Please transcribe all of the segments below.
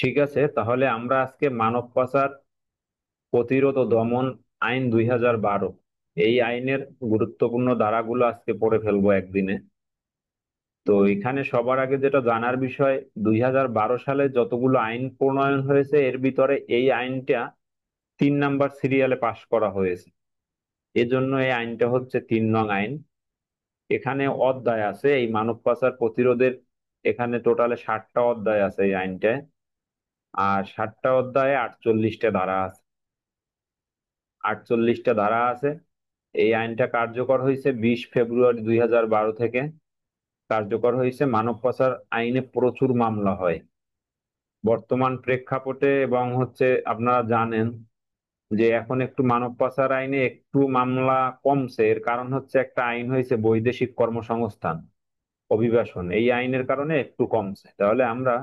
ঠিক আছে, তাহলে আমরা আজকে মানব পাচার প্রতিরোধ ও দমন আইন 2012, এই আইনের গুরুত্বপূর্ণ ধারাগুলো আজকে পড়ে ফেলবো একদিনে। তো এখানে সবার আগে যেটা জানার বিষয়, 2012 সালে যতগুলো আইন প্রণয়ন হয়েছে এর ভিতরে এই আইনটা 3 নাম্বার সিরিয়ালে পাশ করা হয়েছে। এজন্য এই আইনটা হচ্ছে 3 নং আইন। এখানে অধ্যায় আছে এই মানব পাচার প্রতিরোধের, এখানে টোটালে 60টা অধ্যায় আছে এই আইনটায়। আর 60টা অধ্যায়ে 48টা ধারা আছে। 48টা ধারা আছে। এই আইনটা কার্যকর হয়েছে 20 ফেব্রুয়ারি 2012 থেকে। কার্যকর হয়েছে, মানব পাচার আইনে প্রচুর মামলা হয় বর্তমান প্রেক্ষাপটে, এবং হচ্ছে আপনারা জানেন যে এখন একটু মানব পাচার আইনে একটু মামলা কমছে। এর কারণ হচ্ছে একটা আইন হয়েছে বৈদেশিক কর্মসংস্থান, অভিবাসন, এই আইনের কারণে একটু কমছে। তাহলে আমরা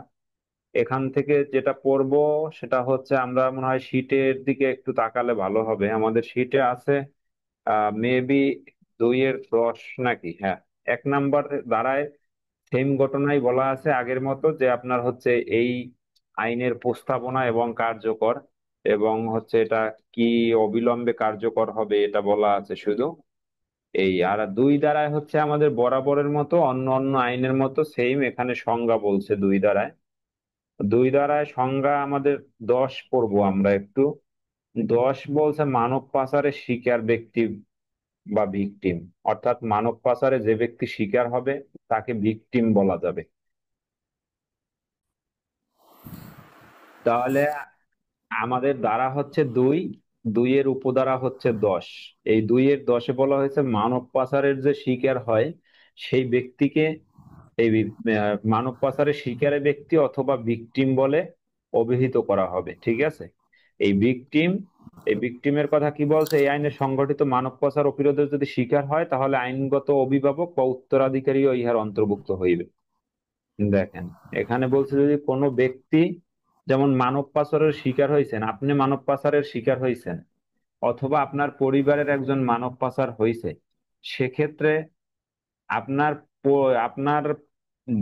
এখান থেকে যেটা পড়বো সেটা হচ্ছে, আমরা মনে হয় শীটের দিকে একটু তাকালে ভালো হবে। আমাদের শীটে আছে মেবি 2-10 নাকি, হ্যাঁ। 1 নাম্বার ধারায় সেম ঘটনাই বলা আছে আগের মতো, যে আপনার হচ্ছে এই আইনের প্রস্তাবনা এবং কার্যকর, এবং হচ্ছে এটা কি অবিলম্বে কার্যকর হবে এটা বলা আছে শুধু। এই আর 2 ধারায় হচ্ছে আমাদের বরাবরের মতো অন্য অন্য আইনের মতো সেম, এখানে সংজ্ঞা বলছে 2 ধারায়। 2 ধারায় সংজ্ঞা আমাদের 10 পড়বো আমরা একটু। 10 বলছে মানব পাচারের শিকার ব্যক্তি বা ভিকটিম, অর্থাৎ মানব পাচারে যে ব্যক্তি শিকার হবে তাকে ভিকটিম বলা যাবে। তাহলে আমাদের দ্বারা হচ্ছে 2, 2-এর উপদ্বারা হচ্ছে 10। এই 2-10-এ বলা হয়েছে মানব পাচারের যে শিকার হয় সেই ব্যক্তিকে মানব পাচারের শিকারের ব্যক্তি অথবা ভিকটিম বলে অভিহিত করা হবে। ঠিক আছে, এই ভিকটিম, এই ভিকটিমের কথা কি বলছে, এই আইনে সংগঠিত মানব পাচার ও প্রতিরোধের যদি শিকার হয় তাহলে আইনগত অভিভাবক বা উত্তরাধিকারীও ইহার অন্তর্ভুক্ত হইবে। দেখেন, এখানে বলছে যদি কোনো ব্যক্তি, যেমন মানব পাচারের শিকার হয়েছেন, আপনি মানব পাচারের শিকার হয়েছেন অথবা আপনার পরিবারের একজন মানব পাচার হয়েছে, সেক্ষেত্রে আপনার আপনার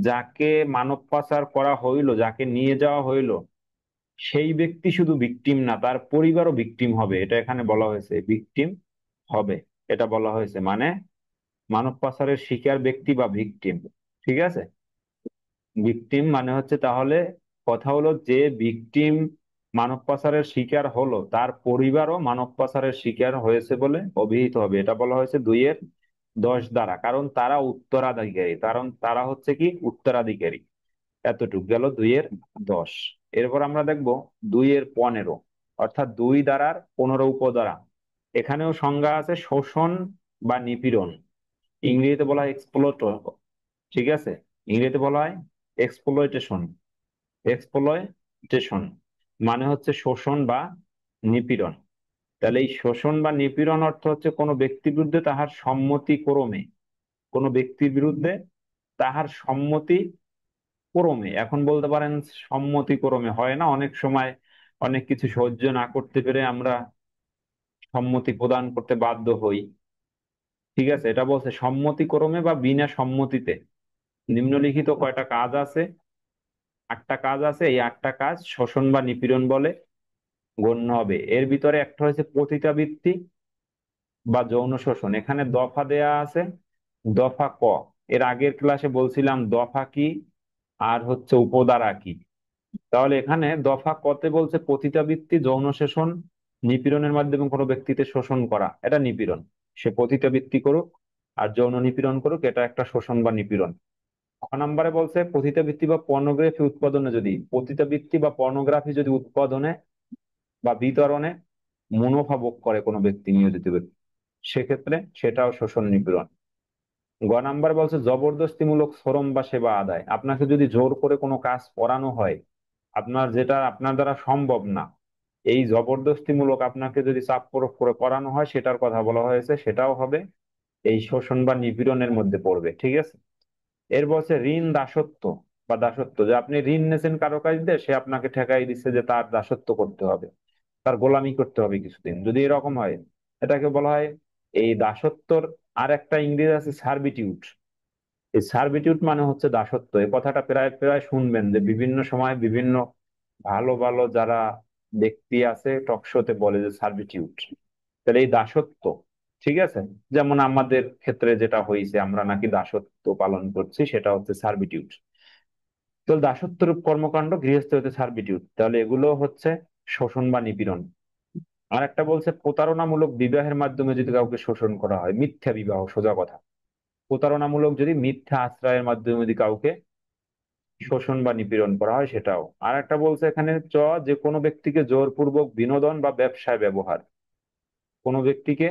যাকে মানব পাচার করা হইলো, যাকে নিয়ে যাওয়া হইলো, সেই ব্যক্তি শুধু ভিকটিম না, তার পরিবারও ভিকটিম হবে। এটা এখানে বলা হয়েছে ভিকটিম হবে, এটা বলা হয়েছে মানে মানব পাচারের শিকার ব্যক্তি বা ভিকটিম। ঠিক আছে, ভিকটিম মানে হচ্ছে, তাহলে কথা হলো যে ভিকটিম মানব পাচারের শিকার হলো তার পরিবারও মানব পাচারের শিকার হয়েছে বলে অভিহিত হবে। এটা বলা হয়েছে 2-10 দ্বারা, কারণ তারা উত্তরাধিকারী, কারণ তারা হচ্ছে কি উত্তরাধিকারী। এতটুক গেল 2-10। এরপর আমরা দেখব 2-15, অর্থাৎ 2 ধারার 15 উপধারা। এখানেও সংজ্ঞা আছে শোষণ বা নিপীড়ন, ইংরেজিতে বলা হয় এক্সপ্লোট। ঠিক আছে, ইংরেজিতে বলা হয় এক্সপ্লয়টেশন। এক্সপ্লয়টেশন মানে হচ্ছে শোষণ বা নিপীড়ন। তাহলে এই শোষণ বা নিপীড়ন অর্থ হচ্ছে কোনো ব্যক্তির বিরুদ্ধে তাহার সম্মতি ক্রমে, কোনো ব্যক্তির বিরুদ্ধে তাহার সম্মতি ক্রমে, এখন বলতে পারেন সম্মতি ক্রমে হয় না অনেক সময়, অনেক কিছু সহ্য না করতে পেরে আমরা সম্মতি প্রদান করতে বাধ্য হই। ঠিক আছে, এটা বলছে সম্মতি ক্রমে বা বিনা সম্মতিতে নিম্নলিখিত কয়টা কাজ আছে, 8টা কাজ আছে, এই 8টা কাজ শোষণ বা নিপীড়ন বলে গণ্য হবে। এর ভিতরে একটা হচ্ছে পতিতাবৃত্তি বা যৌন শোষণ। এখানে দফা দেয়া আছে, দফা ক। এর আগের ক্লাসে বলছিলাম দফা কি আর হচ্ছে উপধারা কি। তাহলে এখানে দফা কতে বলছে পতিতাবৃত্তি, যৌন শোষণ, নিপীড়নের মাধ্যমে কোনো ব্যক্তিতে শোষণ করা, এটা নিপীড়ন। সে পতিতাবৃত্তি করুক আর যৌন নিপীড়ন করুক, এটা একটা শোষণ বা নিপীড়ন। 9 নম্বরে বলছে পতিতাবৃত্তি বা পর্নোগ্রাফি উৎপাদনে, যদি পতিতাবৃত্তি বা পর্নোগ্রাফি যদি উৎপাদনে বা বিতরণে মুনাফা ভোগ করে কোনো ব্যক্তি, নিয়োজিত ব্যক্তি, সেক্ষেত্রে সেটাও শোষণ নিপীড়ন। 9 নম্বরে বলছে জবরদস্তিমূলক শ্রম বা সেবা আদায়, আপনাকে যদি জোর করে কোনো কাজ করানো হয় আপনার, যেটা আপনার দ্বারা সম্ভব না, এই জবরদস্তিমূলক আপনাকে যদি চাপ প্রয়োগ করে করানো হয় সেটার কথা বলা হয়েছে, সেটাও হবে এই শোষণ বা নিপীড়নের মধ্যে পড়বে। ঠিক আছে, এর বলছে ঋণ দাসত্ব বা দাসত্ব, যে আপনি ঋণ নিয়েছেন কারো কাছ দিয়ে, সে আপনাকে ঠেকাই দিচ্ছে যে তার দাসত্ব করতে হবে, তার গোলামি করতে হবে কিছুদিন, যদি এরকম হয় এটাকে বলা হয় এই দাসত্বর। আর একটা ইংরেজি আছে সার্ভিটিউট। এই সার্ভিটিউট মানে হচ্ছে দাসত্ব। এই কথাটা প্রায় প্রায় শুনবেন যে বিভিন্ন সময় বিভিন্ন ভালো ভালো যারা ব্যক্তি আছে টকশোতে বলে যে সার্ভিটিউড, তাহলে এই দাসত্ব, ঠিক আছে, যেমন আমাদের ক্ষেত্রে যেটা হয়েছে আমরা নাকি দাসত্ব পালন করছি, সেটা হচ্ছে সার্ভিটিউড। তো দাসত্বরূপ কর্মকাণ্ড গৃহস্থ হতে সার্ভিটিউড, তাহলে এগুলো হচ্ছে শোষণ বা নিপীড়ন। আর একটা বলছে প্রতারণামূলক বিবাহের মাধ্যমে যদি কাউকে শোষণ করা হয়, মিথ্যা বিবাহ, সোজা কথা, প্রতারণামূলক যদি মিথ্যা আশ্রয়ের মাধ্যমে যদি কাউকে শোষণ বা নিপীড়ন করা হয় সেটাও। আর একটা বলছে এখানে যে কোনো ব্যক্তিকে জোরপূর্বক বিনোদন বা ব্যবসায় ব্যবহার, কোনো ব্যক্তিকে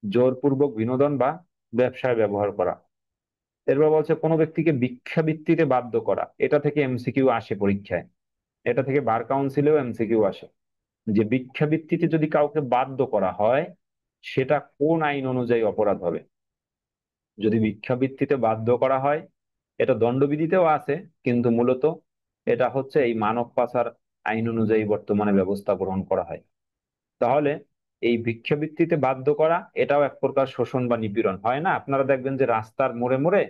জোরপূর্বক বিনোদন বা ব্যবসায় ব্যবহার করা। এরপর বলছে কোনো ব্যক্তিকে ভিক্ষাবৃত্তিতে বাধ্য করা, এটা থেকে এমসিকিউ আসে পরীক্ষায়, এটা থেকে বার কাউন্সিলেও এমসিকিউ আসে, যে ভিক্ষাবৃত্তিতে যদি কাউকে বাধ্য করা হয় সেটা কোন আইন অনুযায়ী অপরাধ হবে। যদি ভিক্ষাবৃত্তিতে বাধ্য করা হয়, এটা দণ্ডবিধিতেও আছে, কিন্তু মূলত এটা হচ্ছে এই মানব পাচার আইন অনুযায়ী বর্তমানে ব্যবস্থা গ্রহণ করা হয়। তাহলে এই ভিক্ষাবৃত্তিতে বাধ্য করা এটাও এক প্রকার শোষণ বা নিপীড়ন, হয় না? আপনারা দেখবেন যে রাস্তার মোড়ে মোড়ে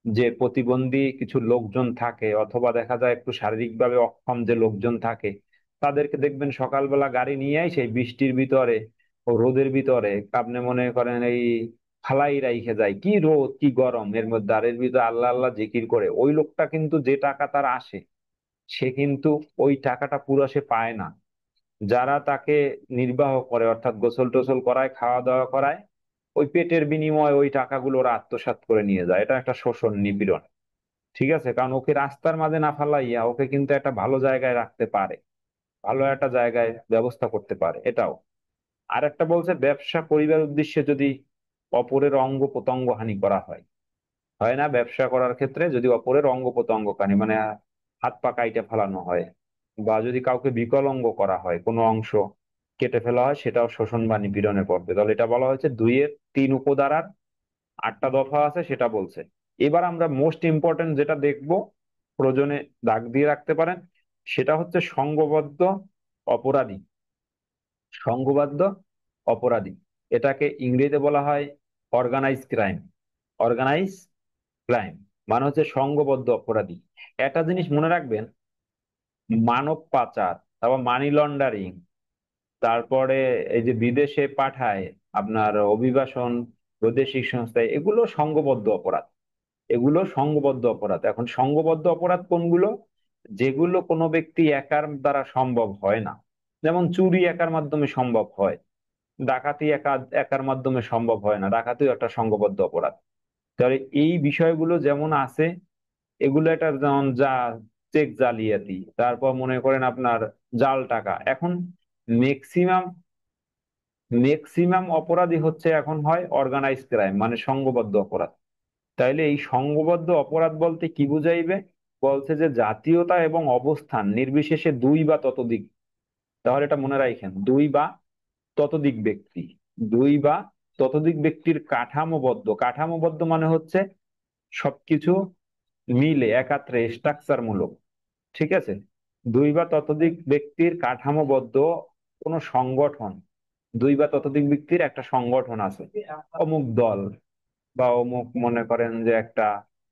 যে প্রতিবন্ধী কিছু লোকজন থাকে, অথবা দেখা যায় একটু শারীরিকভাবে অক্ষম যে লোকজন থাকে, তাদেরকে দেখবেন সকালবেলা গাড়ি নিয়ে সেই বৃষ্টির ভিতরে ও রোদের ভিতরে, আপনি মনে করেন এই ফালাই রাইখে যায়, কি রোদ কি গরম এর মধ্যে, আর এর ভিতরে আল্লাহ আল্লাহ জিকির করে, ওই লোকটা কিন্তু যে টাকা তার আসে, সে কিন্তু ওই টাকাটা পুরো সে পায় না। যারা তাকে নির্বাহ করে, অর্থাৎ গোসল টোসল করায়, খাওয়া দাওয়া করায়, ওই পেটের বিনিময়ে ওই টাকাগুলো ওরা আত্মসাৎ করে নিয়ে যায়। এটা একটা শোষণ, নিপীড়ন, ঠিক আছে? কারণ ওকে রাস্তার মাঝে না ফালাইয়া ওকে কিন্তু একটা ভালো জায়গায় রাখতে পারে, ভালো একটা জায়গায় ব্যবস্থা করতে পারে, এটাও। আর একটা বলছে ব্যবসা করিবার উদ্দেশ্যে যদি অপরের অঙ্গ প্রত্যঙ্গ হানি করা হয়, হয় না? ব্যবসা করার ক্ষেত্রে যদি অপরের অঙ্গ প্রত্যঙ্গ হানি, মানে হাত পা কাইটে ফেলানো হয়, বা যদি কাউকে বিকলাঙ্গ করা হয়, কোনো অংশ কেটে ফেলা হয়, সেটাও শোষণ বা নিপীড়নে পড়বে। তাহলে এটা বলা হয়েছে 2-3 উপধারার 8টা দফা আছে, সেটা বলছে। এবার আমরা মোস্ট ইম্পর্টেন্ট যেটা দেখব, প্রয়োজনে দাগ দিয়ে রাখতে পারেন, সেটা হচ্ছে সংঘবদ্ধ অপরাধী। সংঘবদ্ধ অপরাধী, এটাকে ইংরেজিতে বলা হয় অর্গানাইজ ক্রাইম। অর্গানাইজ ক্রাইম মানে হচ্ছে সংঘবদ্ধ অপরাধী। একটা জিনিস মনে রাখবেন, মানব পাচার, তারপর মানি লন্ডারিং, তারপরে এই যে বিদেশে পাঠায় আপনার অভিবাসন, বৈদেশিক সংস্থায়, এগুলো সংঘবদ্ধ অপরাধ। এগুলো সংঘবদ্ধ অপরাধ। এখন সংঘবদ্ধ অপরাধ কোনগুলো? যেগুলো কোনো ব্যক্তি একার দ্বারা সম্ভব হয় না। যেমন চুরি একার মাধ্যমে সম্ভব হয়, ডাকাতি একার মাধ্যমে সম্ভব হয় না, ডাকাতিও একটা সংঘবদ্ধ অপরাধ। তাহলে এই বিষয়গুলো যেমন আছে, এগুলো একটা যেমন যা চেক জালিয়াতি, তারপর মনে করেন আপনার জাল টাকা, এখন ম্যাক্সিমাম ম্যাক্সিমাম অপরাধী হচ্ছে এখন হয় অর্গানাইজ ক্রাইম, মানে সংঘবদ্ধ অপরাধ। তাইলে এই সংঘবদ্ধ অপরাধ বলতে কি বুঝাইবে? বলছে যে জাতীয়তা এবং অবস্থান নির্বিশেষে দুই বা ততোধিক, তাহলে এটা মনে রাখেন, দুই বা ততোধিক ব্যক্তি, দুই বা ততোধিক ব্যক্তির কাঠামোবদ্ধ, কাঠামোবদ্ধ মানে হচ্ছে সবকিছু মিলে একাত্রে স্ট্রাকচার মূলক, ঠিক আছে? দুই বা ততোধিক ব্যক্তির কাঠামোবদ্ধ কোন সংগঠন, দুই বা ততোধিক ব্যক্তির একটা সংগঠন আছে, অমুক দল বা অমুক মনে করেন যে একটা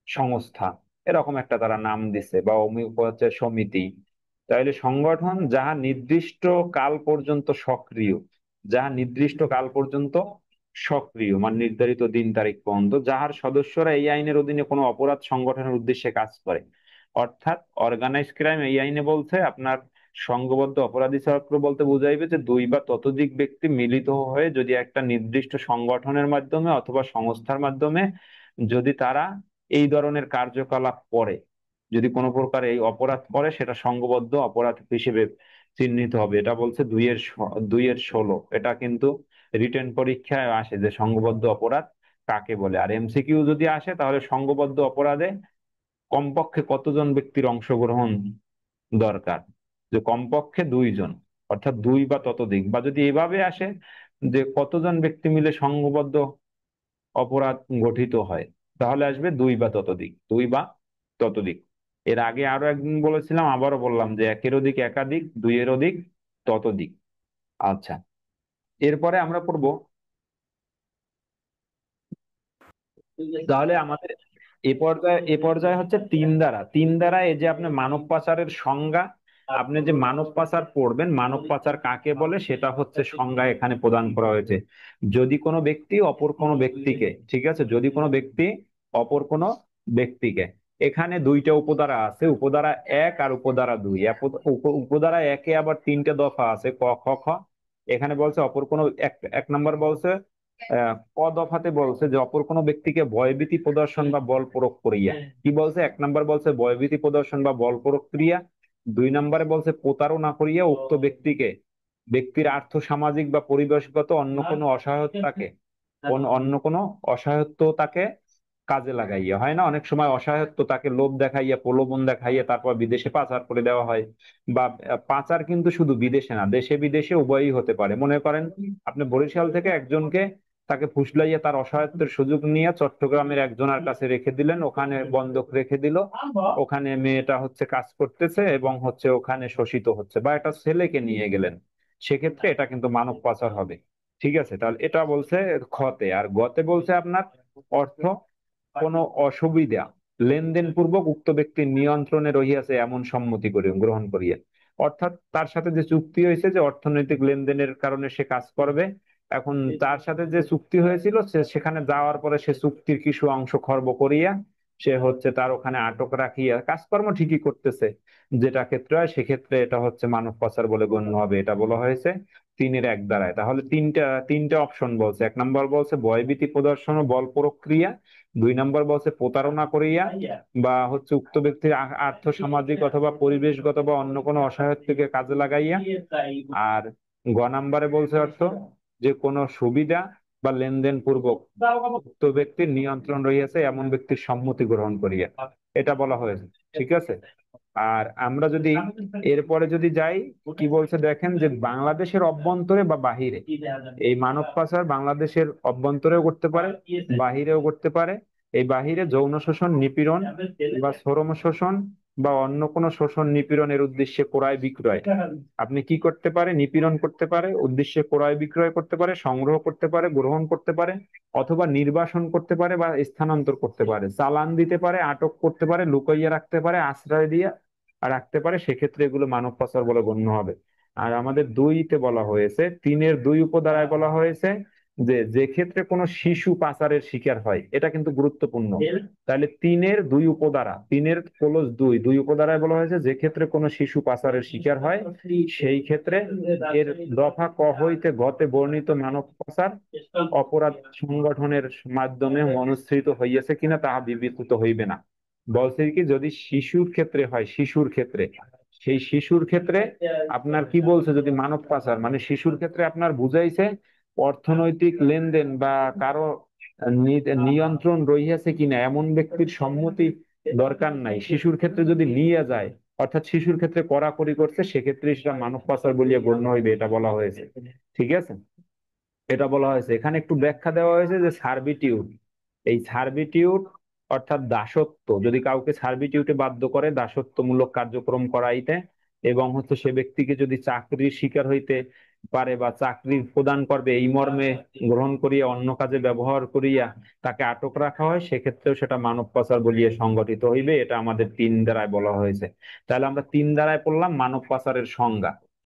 সংস্থা, এরকম একটা তারা নাম দিছে, বা অমুক হচ্ছে সমিতি। তাইলে সংগঠন যাহা নির্দিষ্ট কাল পর্যন্ত সক্রিয়, যাহা নির্দিষ্ট কাল পর্যন্ত সক্রিয় মানে নির্ধারিত দিন তারিখ পর্যন্ত, যাহার সদস্যরা এই আইনের অধীনে কোনো অপরাধ সংগঠনের উদ্দেশ্যে কাজ করে। অর্থাৎ অর্গানাইজ ক্রাইম এই আইনে বলছে আপনার সংঘবদ্ধ অপরাধী চক্র বলতে বোঝাইবে যে দুই বা ততোধিক ব্যক্তি মিলিত হয়ে যদি একটা নির্দিষ্ট সংগঠনের মাধ্যমে অথবা সংস্থার মাধ্যমে যদি তারা এই ধরনের কার্যকলাপ করে, যদি কোনো প্রকার এই অপরাধ করে, সেটা সংঘবদ্ধ অপরাধ হিসেবে চিহ্নিত হবে। এটা বলছে 2-16, এটা কিন্তু রিটেন পরীক্ষায় আসে যে সংঘবদ্ধ অপরাধ কাকে বলে। আর এমসিকিউ যদি আসে তাহলে সংঘবদ্ধ অপরাধে কমপক্ষে কতজন ব্যক্তির অংশগ্রহণ দরকার, যে কমপক্ষে 2 জন, অর্থাৎ দুই বা ততোধিক। বা যদি এভাবে আসে যে কতজন ব্যক্তি মিলে সংঘবদ্ধ অপরাধ গঠিত হয়, তাহলে আসবে দুই বা ততোধিক, দুই বা ততোধিক। এর আগে আরো একদিন বলেছিলাম, আবারও বললাম যে একের অধিক একাধিক, দুইয়ের অধিক ততোধিক। আচ্ছা, এরপরে আমরা পড়বো, তাহলে আমাদের এ পর্যায়ে হচ্ছে তিন ধারা। তিন ধারা এই যে আপনার মানব পাচারের সংজ্ঞা, আপনি যে মানব পাচার পড়বেন, মানব পাচার কাকে বলে সেটা হচ্ছে সংজ্ঞা এখানে প্রদান করা হয়েছে। যদি কোনো ব্যক্তি অপর কোনো ব্যক্তিকে, ঠিক আছে, যদি কোনো ব্যক্তি অপর কোনো ব্যক্তিকে, এখানে দুইটা উপধারা আছে, উপধারা 1 আর উপধারা 2। উপধারা 1-এ আবার তিনটে দফা আছে, ক খ খ। এখানে বলছে অপর কোনো এক, 1 নম্বর বলছে ক দফাতে বলছে যে অপর কোনো ব্যক্তিকে ভয়ভীতি প্রদর্শন বা বল প্রয়োগ করিয়া, কি বলছে, 1 নম্বর বলছে ভয়ভীতি প্রদর্শন বা বল প্রয়োগ করিয়া। 2 নম্বরে বলছে প্রতারণা করিয়া উক্ত ব্যক্তিকে, ব্যক্তির আর্থ সামাজিক বা পরিবেশগত অন্য কোনো অসহায়তাকে, অন্য কোনো অসহায়ত্বতাকে কাজে লাগাইয়া, হয় না অনেক সময় অসহায়ত্বতাকে লোভ দেখাইয়া প্রলোভন দেখাইয়া তারপর বিদেশে পাচার করে দেওয়া হয়। বা পাচার কিন্তু শুধু বিদেশে না, দেশে বিদেশে উভয়ই হতে পারে। মনে করেন আপনি বরিশাল থেকে একজনকে, তাকে ফুসলাইয়া তার অসহায়ত্বের সুযোগ নিয়ে চট্টগ্রামের একজনের কাছে রেখে দিলেন, ওখানে বন্ধক রেখে দিল, ওখানে মেয়েটা হচ্ছে কাজ করতেছে এবং হচ্ছে ওখানে শোষিত হচ্ছে, বা একটা ছেলেকে নিয়ে গেলেন, সেক্ষেত্রে এটা কিন্তু মানব পাচার হবে। ঠিক আছে, তাহলে এটা বলছে খতে। আর গতে বলছে আপনার অর্থ কোনো অসুবিধা লেনদেন পূর্বক উক্ত ব্যক্তির নিয়ন্ত্রণে রহিয়াছে এমন সম্মতি করে গ্রহণ করিয়া। অর্থাৎ তার সাথে যে চুক্তি হয়েছে যে অর্থনৈতিক লেনদেনের কারণে সে কাজ করবে, এখন তার সাথে যে চুক্তি হয়েছিল সে সেখানে যাওয়ার পরে সে চুক্তির কিছু অংশ খর্ব করিয়া সে হচ্ছে তার ওখানে আটক রাখিয়া কাজকর্ম ঠিকই করতেছে, যেটা ক্ষেত্রে হয় সেক্ষেত্রে এটা হচ্ছে মানব পাচার বলে গণ্য হবে। এটা বলা হয়েছে 3-এর 1 দ্বারায়। তাহলে তিনটা অপশন বলছে, 1 নম্বর বলছে ভয়ভীতি প্রদর্শন ও বল প্রক্রিয়া, 2 নম্বর বলছে প্রতারণা করিয়া বা হচ্ছে উক্ত ব্যক্তির আর্থ সামাজিক অথবা পরিবেশগত বা অন্য কোনো অসহায়ত্বকে কাজে লাগাইয়া। আর গ নম্বরে বলছে অর্থ যে কোনো সুবিধা বা লেনদেন পূর্বক উক্ত ব্যক্তির নিয়ন্ত্রণ রহিয়াছে এমন ব্যক্তির সম্মতি গ্রহণ করিয়া, এটা বলা হয়েছে। ঠিক আছে। আর আমরা যদি এরপরে যদি যাই, কি বলছে দেখেন, যে বাংলাদেশের অভ্যন্তরে বা বাহিরে এই মানব পাচার বাংলাদেশের অভ্যন্তরেও করতে পারে, বাহিরেও করতে পারে। এই বাহিরে যৌন শোষণ, নিপীড়ন বা শ্রম শোষণ বা অন্য কোনো শোষণ নিপীড়নের উদ্দেশ্যে ক্রয় বিক্রয়, আপনি কি করতে পারে, নিপীড়ন করতে পারে, উদ্দেশ্যে ক্রয় বিক্রয় করতে পারে, সংগ্রহ করতে পারে, গ্রহণ করতে পারে, অথবা নির্বাসন করতে পারে বা স্থানান্তর করতে পারে, চালান দিতে পারে, আটক করতে পারে, লুকাইয়া রাখতে পারে, আশ্রয় দিয়ে রাখতে পারে, সেক্ষেত্রে এগুলো মানব পাচার বলে গণ্য হবে। আর আমাদের 2-তে বলা হয়েছে, 3-এর 2 উপধারায় বলা হয়েছে যে যে ক্ষেত্রে কোনো শিশু পাচারের শিকার হয়, এটা কিন্তু গুরুত্বপূর্ণ। তাহলে 3-এর 2 উপধারা, 3-এর ক্লোজ 2 উপধারায় বলা হয়েছে যে ক্ষেত্রে কোনো শিশু পাচারের শিকার হয়, সেই ক্ষেত্রে এর দফা ক হইতে গতে বর্ণিত মানব পাচার অপরাধ সংগঠনের মাধ্যমে অনুসৃত হইয়াছে কিনা তাহা বিবেচিত হইবে না। বলছে কি, যদি শিশুর ক্ষেত্রে হয়, শিশুর ক্ষেত্রে, সেই শিশুর ক্ষেত্রে আপনার কি বলছে, যদি মানব পাচার মানে শিশুর ক্ষেত্রে আপনার বুঝাইছে অর্থনৈতিক লেনদেন বা কারো নিয়ন্ত্রণ রহিয়াছে কিনা এমন ব্যক্তির সম্মতি দরকার নাই, শিশুর ক্ষেত্রে যদি নিয়ে যায়, অর্থাৎ শিশুর ক্ষেত্রে কড়াকড়ি করছে, সেক্ষেত্রে সেটা মানব পাচার বলিয়া গণ্য হইবে, এটা বলা হয়েছে। ঠিক আছে, এটা বলা হয়েছে। এখানে একটু ব্যাখ্যা দেওয়া হয়েছে যে সার্ভিটিউড, এই সার্ভিটিউড অর্থাৎ দাসত্ব, যদি কাউকে সার্ভিটিউটে বাধ্য করে দাসত্বমূলক কার্যক্রম করাইতে, এবং হচ্ছে সে ব্যক্তিকে যদি চাকরির শিকার হইতে পারে বা চাকরি প্রদান করবে এই মর্মে গ্রহণ করিয়া অন্য কাজে ব্যবহার করিয়া তাকে আটক রাখা হয়, সেক্ষেত্রেও সেটা মানব পাচার বলিয়া সংগঠিত হইবে। এটা আমাদের 3 ধারায় বলা হয়েছে। তাহলে আমরা 3 ধারায় পড়লাম মানব পাচারের সংজ্ঞা।